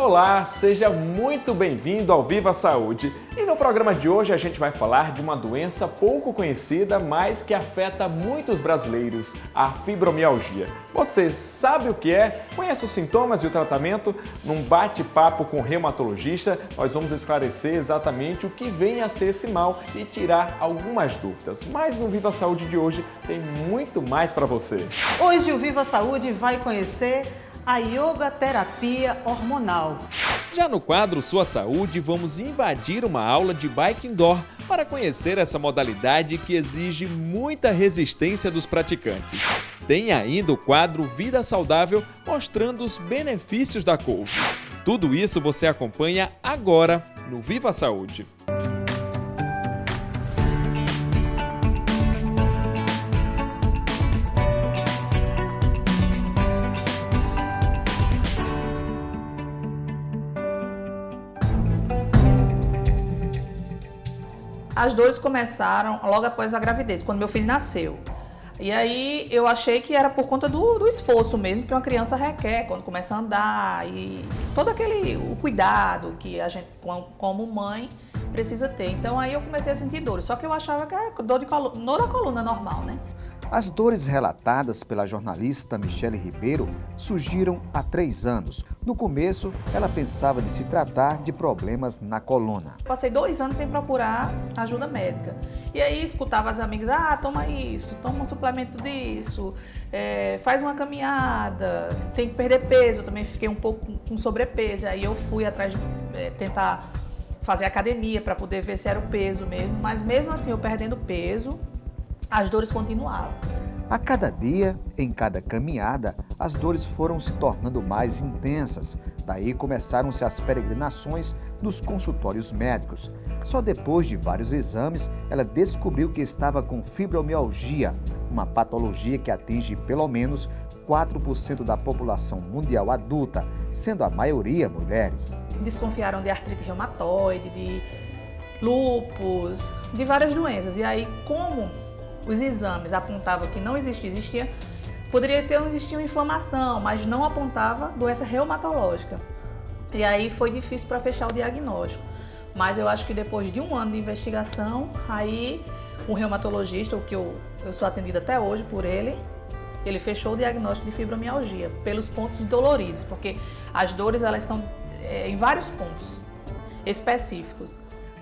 Olá, seja muito bem-vindo ao Viva Saúde. E no programa de hoje a gente vai falar de uma doença pouco conhecida, mas que afeta muitos brasileiros, a fibromialgia. Você sabe o que é? Conhece os sintomas e o tratamento? Num bate-papo com o reumatologista, nós vamos esclarecer exatamente o que vem a ser esse mal e tirar algumas dúvidas. Mas no Viva Saúde de hoje tem muito mais para você. Hoje o Viva Saúde vai conhecer a yoga terapia hormonal. Já no quadro Sua Saúde, vamos invadir uma aula de bike indoor para conhecer essa modalidade que exige muita resistência dos praticantes. Tem ainda o quadro Vida Saudável, mostrando os benefícios da couve. Tudo isso você acompanha agora no Viva Saúde. As dores começaram logo após a gravidez, quando meu filho nasceu. E aí eu achei que era por conta do esforço mesmo que uma criança requer quando começa a andar e todo o cuidado que a gente, como mãe, precisa ter. Então aí eu comecei a sentir dores, só que eu achava que era dor da coluna normal, né? As dores relatadas pela jornalista Michele Ribeiro surgiram há 3 anos. No começo, ela pensava de se tratar de problemas na coluna. Passei 2 anos sem procurar ajuda médica. E aí escutava as amigas, toma isso, toma um suplemento disso, faz uma caminhada, tem que perder peso. Eu também fiquei um pouco com sobrepeso. Aí eu fui atrás de tentar fazer academia para poder ver se era o peso mesmo. Mas mesmo assim, eu perdendo peso, as dores continuavam. A cada dia, em cada caminhada, as dores foram se tornando mais intensas. Daí começaram-se as peregrinações nos consultórios médicos. Só depois de vários exames, ela descobriu que estava com fibromialgia, uma patologia que atinge pelo menos 4% da população mundial adulta, sendo a maioria mulheres. Desconfiaram de artrite reumatoide, de lúpus, de várias doenças. E aí, como os exames apontavam que não existia, poderia ter uma inflamação, mas não apontava doença reumatológica. E aí foi difícil para fechar o diagnóstico. Mas eu acho que depois de 1 ano de investigação, aí o reumatologista, o que eu sou atendida até hoje por ele fechou o diagnóstico de fibromialgia pelos pontos doloridos, porque as dores elas são em vários pontos específicos.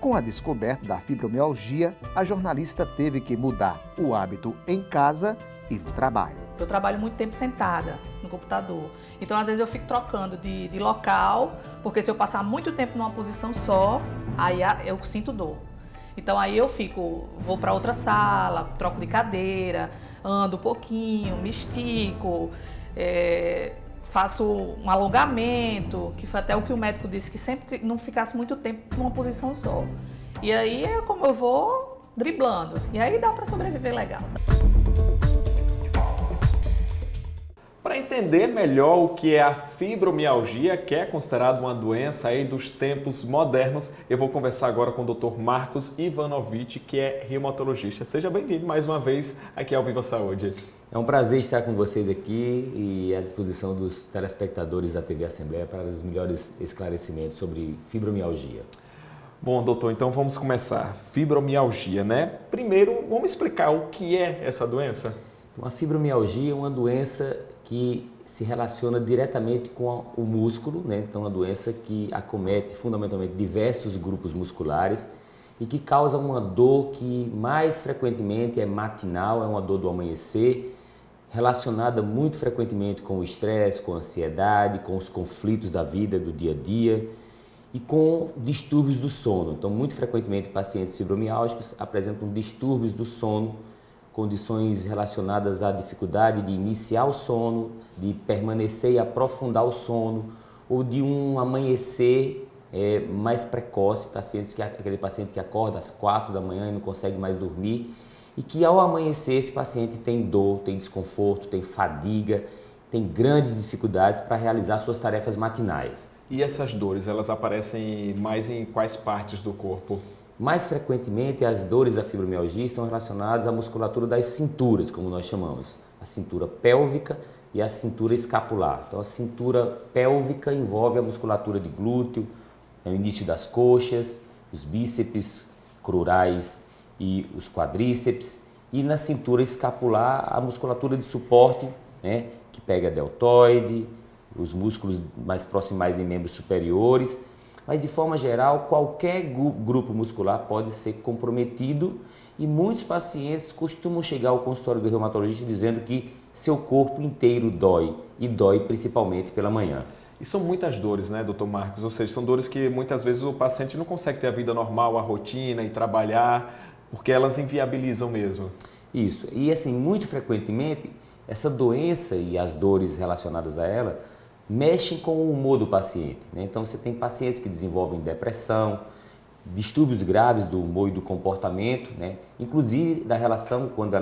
Com a descoberta da fibromialgia, a jornalista teve que mudar o hábito em casa e no trabalho. Eu trabalho muito tempo sentada no computador, então às vezes eu fico trocando de local, porque se eu passar muito tempo numa posição só, aí eu sinto dor. Então aí eu vou para outra sala, troco de cadeira, ando um pouquinho, me estico, faço um alongamento, que foi até o que o médico disse, que sempre não ficasse muito tempo numa posição só. E aí é como eu vou driblando, e aí dá para sobreviver legal. Para entender melhor o que é a fibromialgia, que é considerada uma doença aí dos tempos modernos, eu vou conversar agora com o Dr. Marcos Ivanovic, que é reumatologista. Seja bem-vindo mais uma vez aqui ao Viva Saúde. É um prazer estar com vocês aqui e à disposição dos telespectadores da TV Assembleia para os melhores esclarecimentos sobre fibromialgia. Bom, doutor, então vamos começar. Fibromialgia, né? Primeiro, vamos explicar o que é essa doença? A fibromialgia é uma doença que se relaciona diretamente com o músculo, né? Então, é uma doença que acomete fundamentalmente diversos grupos musculares e que causa uma dor que mais frequentemente é matinal, é uma dor do amanhecer, relacionada muito frequentemente com o estresse, com a ansiedade, com os conflitos da vida, do dia a dia e com distúrbios do sono. Então, muito frequentemente, pacientes fibromiálgicos apresentam distúrbios do sono, condições relacionadas à dificuldade de iniciar o sono, de permanecer e aprofundar o sono, ou de um amanhecer mais precoce, aquele paciente que acorda às 4 da manhã e não consegue mais dormir, e que ao amanhecer esse paciente tem dor, tem desconforto, tem fadiga, tem grandes dificuldades para realizar suas tarefas matinais. E essas dores, elas aparecem mais em quais partes do corpo? Mais frequentemente, as dores da fibromialgia estão relacionadas à musculatura das cinturas, como nós chamamos. A cintura pélvica e a cintura escapular. Então a cintura pélvica envolve a musculatura de glúteo, o início das coxas, os bíceps crurais e os quadríceps, e na cintura escapular a musculatura de suporte, né, que pega deltoide, os músculos mais proximais em membros superiores, mas de forma geral qualquer grupo muscular pode ser comprometido, e muitos pacientes costumam chegar ao consultório do reumatologista dizendo que seu corpo inteiro dói, e dói principalmente pela manhã. E são muitas dores, né, doutor Marcos? Ou seja, são dores que muitas vezes o paciente não consegue ter a vida normal, a rotina e trabalhar, porque elas inviabilizam mesmo. Isso. E assim, muito frequentemente, essa doença e as dores relacionadas a ela mexem com o humor do paciente, né? Então você tem pacientes que desenvolvem depressão, distúrbios graves do humor e do comportamento, né? Inclusive da relação, quando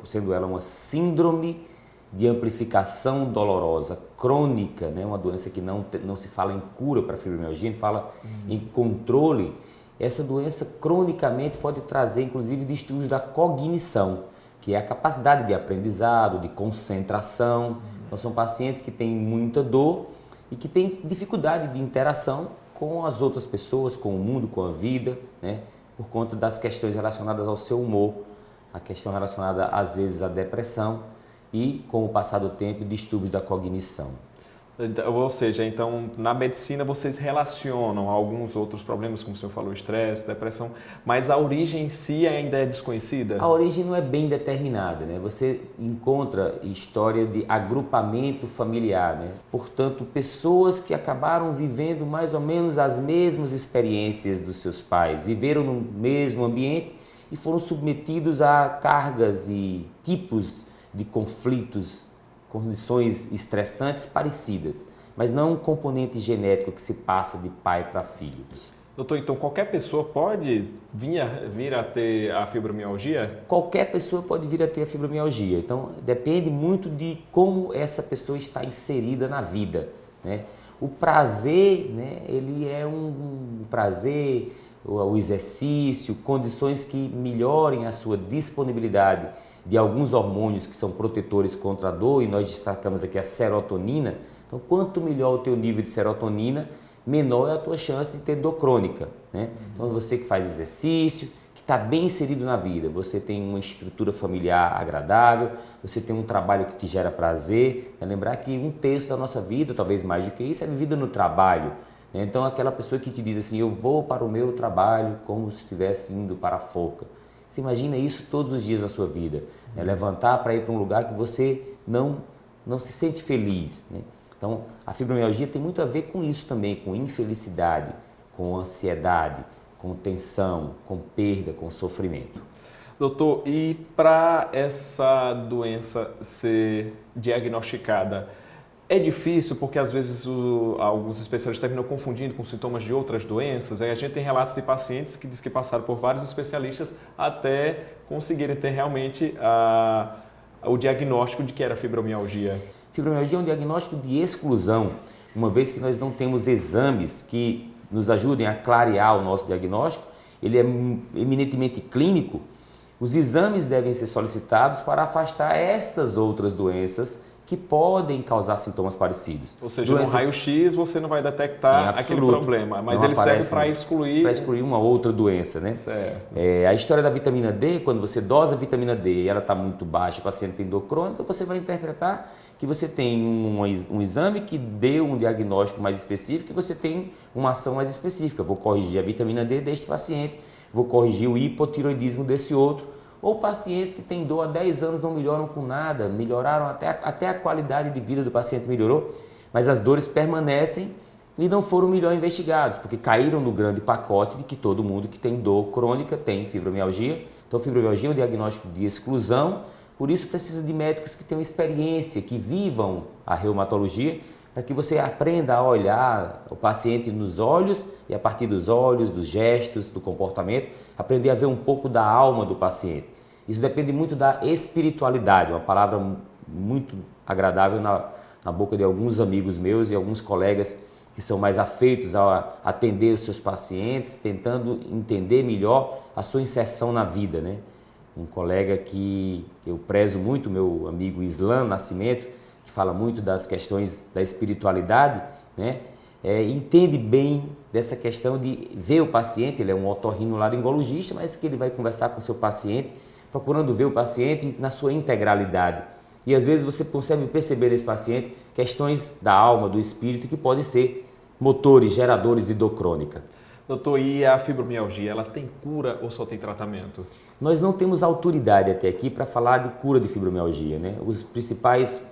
sendo ela uma síndrome de amplificação dolorosa crônica, né? Uma doença que não se fala em cura para a fibromialgia, a gente fala em controle. Essa doença cronicamente pode trazer inclusive distúrbios da cognição, que é a capacidade de aprendizado, de concentração. Então são pacientes que têm muita dor e que têm dificuldade de interação com as outras pessoas, com o mundo, com a vida, né? Por conta das questões relacionadas ao seu humor, a questão relacionada às vezes à depressão e, com o passar do tempo, distúrbios da cognição. Ou seja, então na medicina vocês relacionam alguns outros problemas, como o senhor falou, estresse, depressão, mas a origem em si ainda é desconhecida? A origem não é bem determinada, né? Você encontra história de agrupamento familiar, né? Portanto, pessoas que acabaram vivendo mais ou menos as mesmas experiências dos seus pais, viveram no mesmo ambiente e foram submetidos a cargas e tipos de conflitos, condições estressantes parecidas, mas não um componente genético que se passa de pai para filho. Doutor, então qualquer pessoa pode vir a ter a fibromialgia? Qualquer pessoa pode vir a ter a fibromialgia, então depende muito de como essa pessoa está inserida na vida, né? O prazer, né, ele é um prazer, o exercício, condições que melhorem a sua disponibilidade de alguns hormônios que são protetores contra a dor, e nós destacamos aqui a serotonina. Então, quanto melhor o teu nível de serotonina, menor é a tua chance de ter dor crônica, né? Então, você que faz exercício, que está bem inserido na vida, você tem uma estrutura familiar agradável, você tem um trabalho que te gera prazer. É lembrar que 1/3 da nossa vida, talvez mais do que isso, é vivida no trabalho, né? Então, aquela pessoa que te diz assim, eu vou para o meu trabalho como se estivesse indo para a forca. Você imagina isso todos os dias da sua vida, né? Levantar para ir para um lugar que você não se sente feliz, né? Então, a fibromialgia tem muito a ver com isso também, com infelicidade, com ansiedade, com tensão, com perda, com sofrimento. Doutor, e para essa doença ser diagnosticada, é difícil porque às vezes alguns especialistas terminam confundindo com sintomas de outras doenças. Aí a gente tem relatos de pacientes que dizem que passaram por vários especialistas até conseguirem ter realmente o diagnóstico de que era fibromialgia. Fibromialgia é um diagnóstico de exclusão, uma vez que nós não temos exames que nos ajudem a clarear o nosso diagnóstico. Ele é eminentemente clínico. Os exames devem ser solicitados para afastar estas outras doenças que podem causar sintomas parecidos. Ou seja, no raio-x você não vai detectar aquele problema, mas ele serve para excluir... Para excluir uma outra doença, né? Certo. A história da vitamina D, quando você dosa a vitamina D e ela está muito baixa, o paciente tem dor crônica, você vai interpretar que você tem um exame que dê um diagnóstico mais específico e você tem uma ação mais específica. Vou corrigir a vitamina D deste paciente, vou corrigir o hipotiroidismo desse outro. Ou pacientes que têm dor há 10 anos não melhoram com nada, melhoraram até a qualidade de vida do paciente melhorou, mas as dores permanecem e não foram melhor investigados, porque caíram no grande pacote de que todo mundo que tem dor crônica tem fibromialgia. Então, fibromialgia é um diagnóstico de exclusão, por isso precisa de médicos que tenham experiência, que vivam a reumatologia, para que você aprenda a olhar o paciente nos olhos e a partir dos olhos, dos gestos, do comportamento, aprender a ver um pouco da alma do paciente. Isso depende muito da espiritualidade, uma palavra muito agradável na boca de alguns amigos meus e alguns colegas que são mais afeitos a atender os seus pacientes, tentando entender melhor a sua inserção na vida, né? Um colega que eu prezo muito, meu amigo Islan Nascimento, que fala muito das questões da espiritualidade, né? Entende bem dessa questão de ver o paciente, ele é um otorrinolaringologista, mas que ele vai conversar com o seu paciente, procurando ver o paciente na sua integralidade. E às vezes você consegue perceber nesse paciente questões da alma, do espírito, que podem ser motores, geradores de dor crônica. Doutor, e a fibromialgia, ela tem cura ou só tem tratamento? Nós não temos autoridade até aqui para falar de cura de fibromialgia, né? Os principais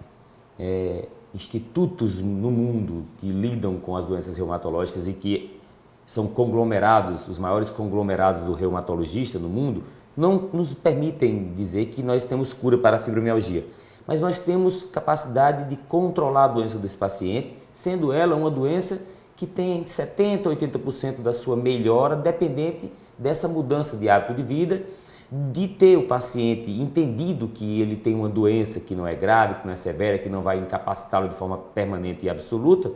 institutos no mundo que lidam com as doenças reumatológicas e que são conglomerados, os maiores conglomerados do reumatologista no mundo, não nos permitem dizer que nós temos cura para a fibromialgia. Mas nós temos capacidade de controlar a doença desse paciente, sendo ela uma doença que tem 70% a 80% da sua melhora, dependente dessa mudança de hábito de vida, de ter o paciente entendido que ele tem uma doença que não é grave, que não é severa, que não vai incapacitá-lo de forma permanente e absoluta,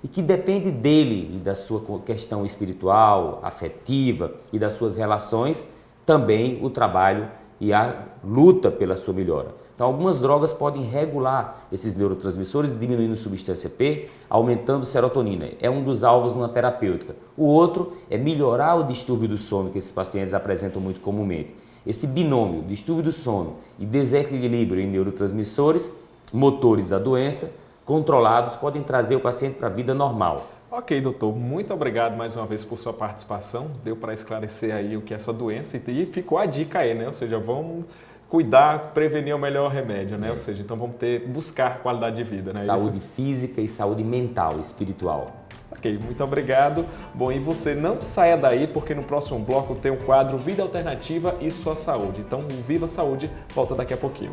e que depende dele e da sua questão espiritual, afetiva e das suas relações, também o trabalho e a luta pela sua melhora. Então, algumas drogas podem regular esses neurotransmissores, diminuindo substância P, aumentando serotonina. É um dos alvos numa terapêutica. O outro é melhorar o distúrbio do sono que esses pacientes apresentam muito comumente. Esse binômio, distúrbio do sono e desequilíbrio em neurotransmissores, motores da doença, controlados, podem trazer o paciente para a vida normal. Ok, doutor, muito obrigado mais uma vez por sua participação. Deu para esclarecer aí o que é essa doença e ficou a dica aí, né? Ou seja, vamos cuidar, prevenir é o melhor remédio, né? Ou seja, então vamos buscar qualidade de vida, né? Saúde física e saúde mental, espiritual. Ok, muito obrigado. Bom, e você não saia daí, porque no próximo bloco tem o quadro Vida Alternativa e Sua Saúde. Então, Viva Saúde, volta daqui a pouquinho.